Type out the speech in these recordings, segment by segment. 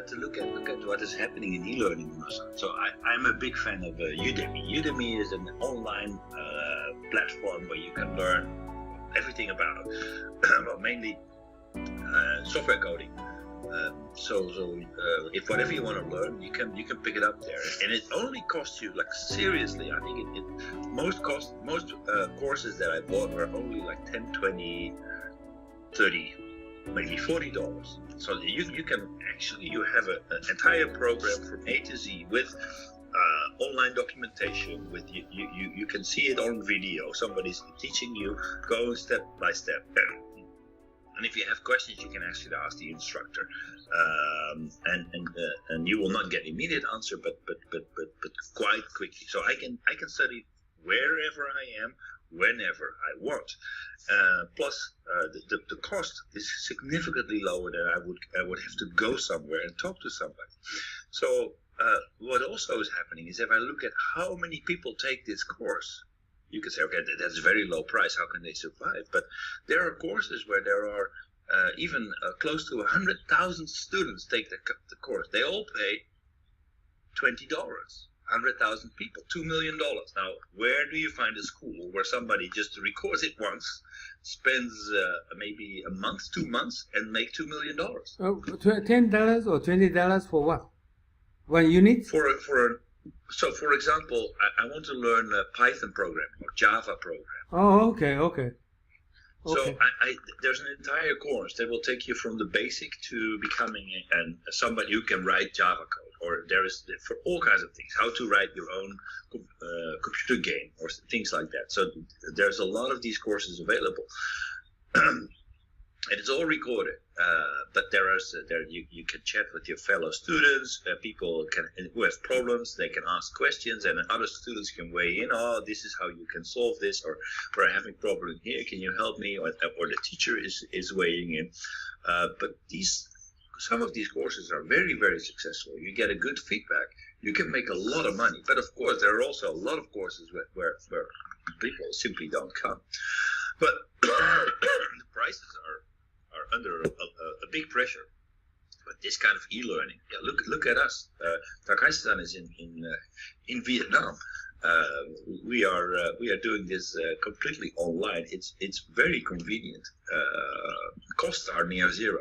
to look at what is happening in e-learning also. So I'm a big fan of Udemy. Udemy is an online platform where you can learn everything about, well, mainly software coding. If whatever you want to learn, you can pick it up there, and it only costs you, like, seriously, I think most courses that I bought were only like 10, 20, 30, maybe $40. So you can actually, you have an entire program from A to Z with online documentation. With you can see it on video. Somebody's teaching you, going step by step. And if you have questions, you can actually ask the instructor, and you will not get immediate answer, but quite quickly. So I can study wherever I am, whenever I want. Plus, the cost is significantly lower than I would have to go somewhere and talk to somebody. So what also is happening is, if I look at how many people take this course, you can say, okay, that's very low price. How can they survive? But there are courses where there are even close to 100,000 students take the course. They all pay $20. 100,000 people, $2 million. Now, where do you find a school where somebody just records it once, spends maybe a month, 2 months, and make $2 million? $10 or $20 for what? 1 unit? So, for example, I want to learn Python programming or Java programming. Oh, okay. So there's an entire course that will take you from the basic to becoming somebody who can write Java code. Or there is, for all kinds of things, how to write your own computer game or things like that. So there's a lot of these courses available. And it's all recorded, but you can chat with your fellow students. People who have problems, they can ask questions, and other students can weigh in. Oh, this is how you can solve this, or we're having a problem here. Can you help me? Or the teacher is weighing in. But some of these courses are very, very successful. You get a good feedback. You can make a lot of money. But of course, there are also a lot of courses where people simply don't come. But the prices are under a big pressure. But this kind of e-learning, look at us. Takaisan is in Vietnam. We are doing this completely online. It's very convenient. Costs are near zero.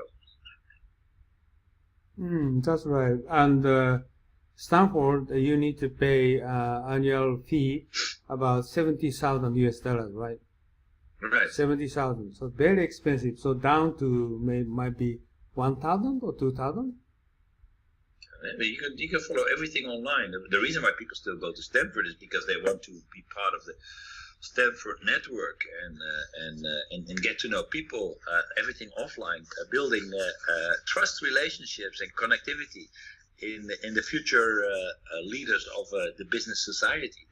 That's right. And Stanford, you need to pay annual fee about $70,000 US, right? Right. 70,000. So very expensive. So down to might be 1,000 or 2,000. You can follow everything online. The reason why people still go to Stanford is because they want to be part of the Stanford network and get to know people. Everything offline, building trust relationships and connectivity in the future leaders of the business society.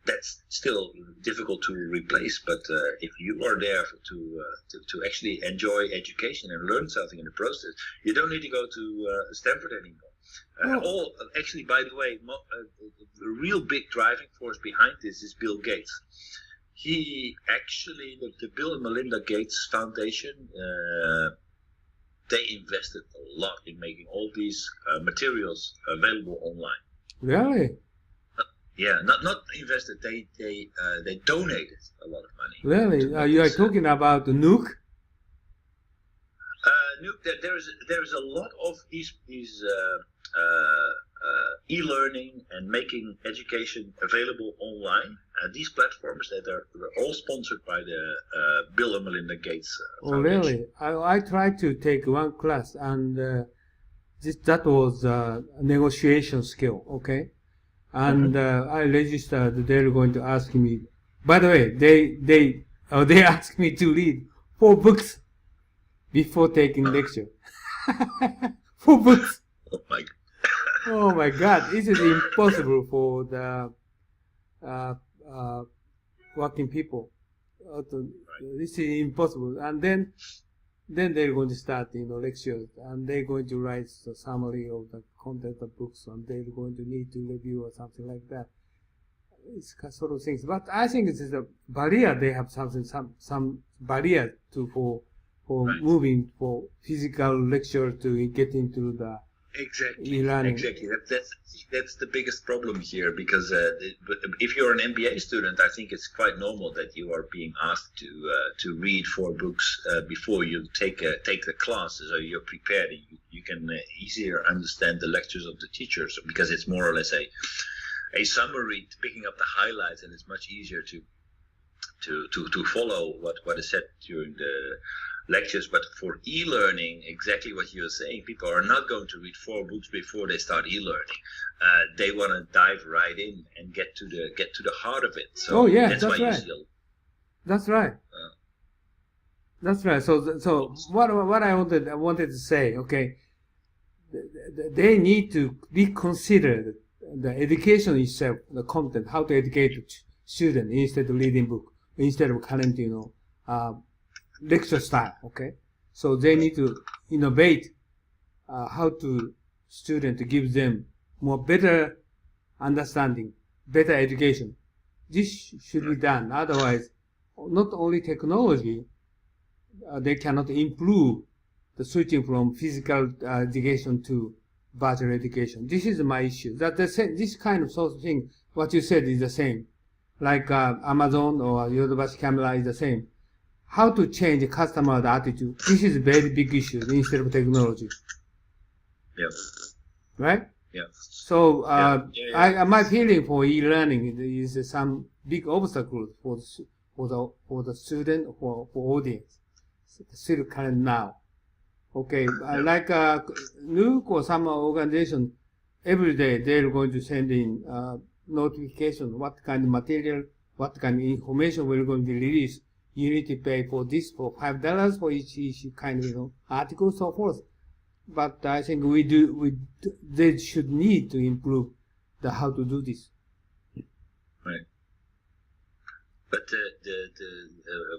That's still difficult to replace, but if you are there to actually enjoy education and learn something in the process, you don't need to go to Stanford anymore. Actually, by the way, the real big driving force behind this is Bill Gates. He actually, the Bill and Melinda Gates Foundation, they invested a lot in making all these materials available online. Really? Yeah, not invested. They donated a lot of money. Really? You are talking about the Nuke? Nuke. There's a lot of these e-learning and making education available online. These platforms that are all sponsored by the Bill and Melinda Gates Foundation. Oh, really? I tried to take one class, and that was negotiation skill. Okay. And I registered. They're going to ask me. By the way, they asked me to read 4 books before taking lecture. 4 books. Oh my God. Oh my God! This is impossible for the working people. This is impossible. And then they're going to start, lectures, and they're going to write the summary of the content of books, and they're going to need to review or something like that. It's sort of things. But I think this is a barrier. They have some barrier for for Right. moving for physical lecture to get into the e-learning. Exactly. That's the biggest problem here, because if you're an MBA student, I think it's quite normal that you are being asked to read 4 books before you take the class, so you're prepared. You can easier understand the lectures of the teachers, because it's more or less a summary, picking up the highlights, and it's much easier to follow what is said during the lectures. But for e-learning, exactly what you're saying, people are not going to read 4 books before they start e-learning. They want to dive right in and get to the heart of it. So that's why right. you see That's right. That's right. So what I wanted to say, okay, they need to reconsider the education itself, the content, how to educate student instead of reading book, instead of current, lecture style. Okay, so they need to innovate how to student to give them more better understanding, better education. This should be done. Otherwise, not only technology, they cannot improve the switching from physical education to virtual education. This is my issue. This kind of sort of thing, what you said is the same. Like Amazon or Yodobashi Camera is the same. How to change customer attitude? This is a very big issue instead of technology. Yeah. Right? Yeah. So my Yeah. feeling for e-learning is some big obstacle for the student, for audience, still current now. Okay, like Nuke or some organization, every day they're going to send in notification, what kind of material, what kind of information we're going to release. You need to pay for this for $5 for each kind of article, so forth. But I think they should need to improve how to do this. Right. But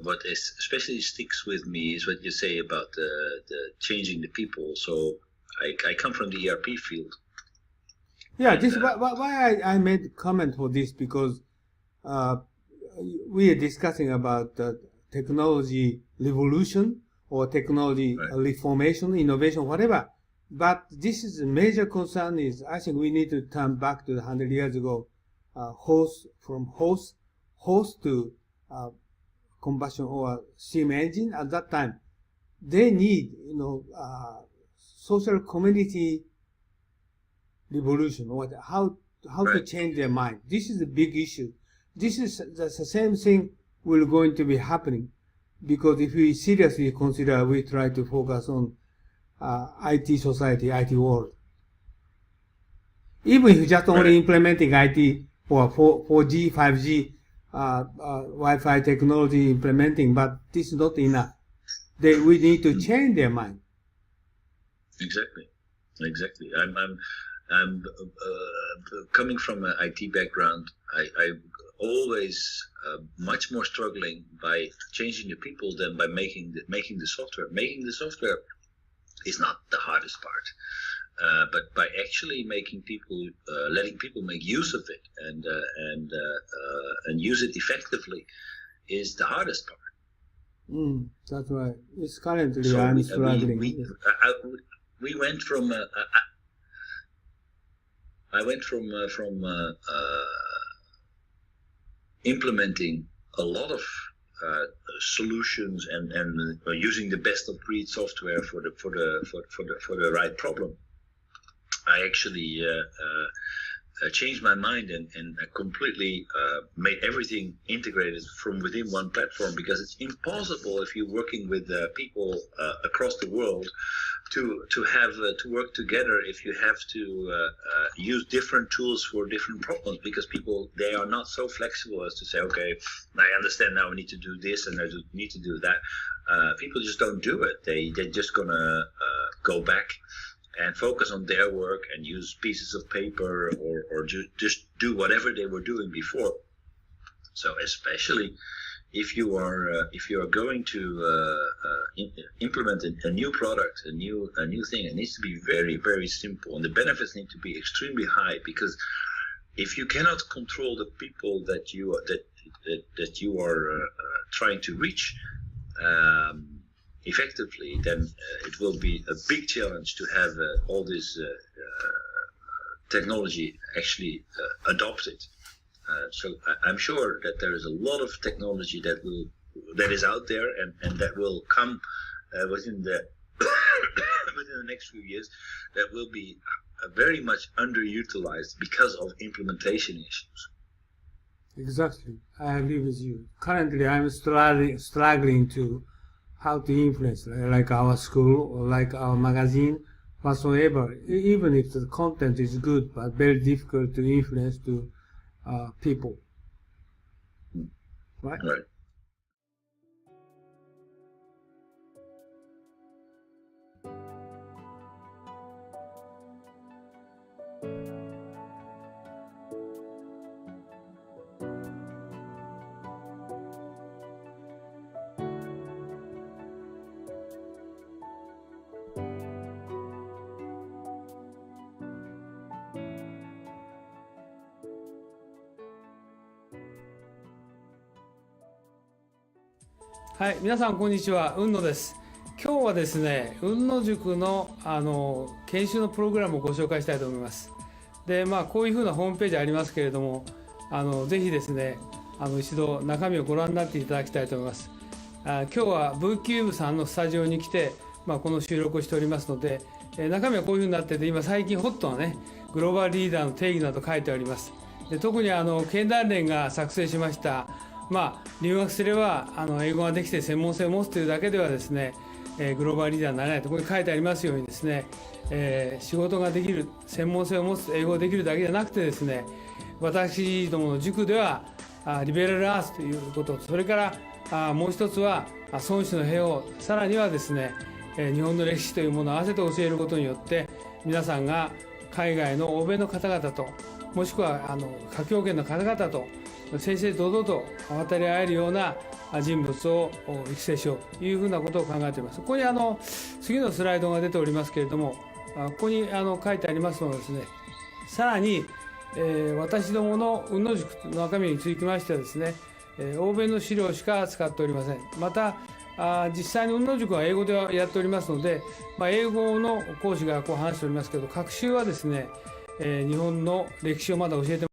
what especially sticks with me is what you say about the changing the people. So I come from the ERP field. Yeah, this why I made comment for this, because we are discussing about technology revolution or technology reformation, innovation, whatever. But this is a major concern. Is I think we need to turn back to 100 years ago, hose to combustion or steam engine. At that time, they need social community revolution, or how to change their mind. This is a big issue. This is the same thing will going to be happening, because if we seriously consider, we try to focus on IT society, IT world. Even if just only implementing IT for 4G, 5G, Wi-Fi technology implementing, but this is not enough. We need to change their mind. Exactly. I'm coming from an IT background. I always much more struggling by changing the people than by making the software. Making the software is not the hardest part, but by actually making people, letting people make use of it and use it effectively is the hardest part. That's right. It's currently I'm struggling. We went from I went from implementing a lot of solutions and using the best of breed software for the right problem. I actually changed my mind and completely made everything integrated from within one platform, because it's impossible if you're working with people across the world to have to work together if you have to use different tools for different problems, because people, they are not so flexible as to say, okay, I understand now, we need to do this and I need to do that. People just don't do it. They're just gonna go back and focus on their work and use pieces of paper or just do whatever they were doing before. So especially if you are going to implement a new product, a new thing, it needs to be very, very simple, and the benefits need to be extremely high, because if you cannot control the people that you are trying to reach, effectively, then it will be a big challenge to have all this technology actually adopted. So I'm sure that there is a lot of technology that is out there and that will come within the within the next few years that will be very much underutilized because of implementation issues. Exactly, I agree with you. Currently, I'm struggling to how to influence, like our school or like our magazine, whatsoever. Even if the content is good, but very difficult to influence to people, right? Right.はい、皆さんこんにちは、雲野です。今日はですね、雲野塾の研修のプログラムをご紹介したいと思います。で、こういうふうなホームページありますけれども、ぜひですね、一度中身をご覧になっていただきたいと思います。今日は VCube さんのスタジオに来て、この収録をしておりますので、中身はこういうふうになってて、今最近ホットなね、グローバルリーダーの定義など書いてあります。で、特に経団連が作成しました留学すれば英語ができて専門性を持つというだけではですね、グローバルリーダーになれないとここに書いてありますようにですね、仕事ができる、専門性を持つ、英語ができるだけじゃなくてですね、私どもの塾ではリベラルアースということ、それからもう一つは孫子の兵法、さらにはですね、日本の歴史というものを合わせて教えることによって皆さんが海外の欧米の方々と、もしくは華僑圏の方々と正々堂々と渡り合えるような人物を育成しようというふうなことを考えています。ここに次のスライドが出ておりますけれども、ここに書いてありますのはですね、さらに、私どもの雲野塾の中身につきましてはですね、欧米の資料しか使っておりません。また実際に雲野塾は英語でやっておりますので、英語の講師がこう話しておりますけど、学習はですね、日本の歴史をまだ教えて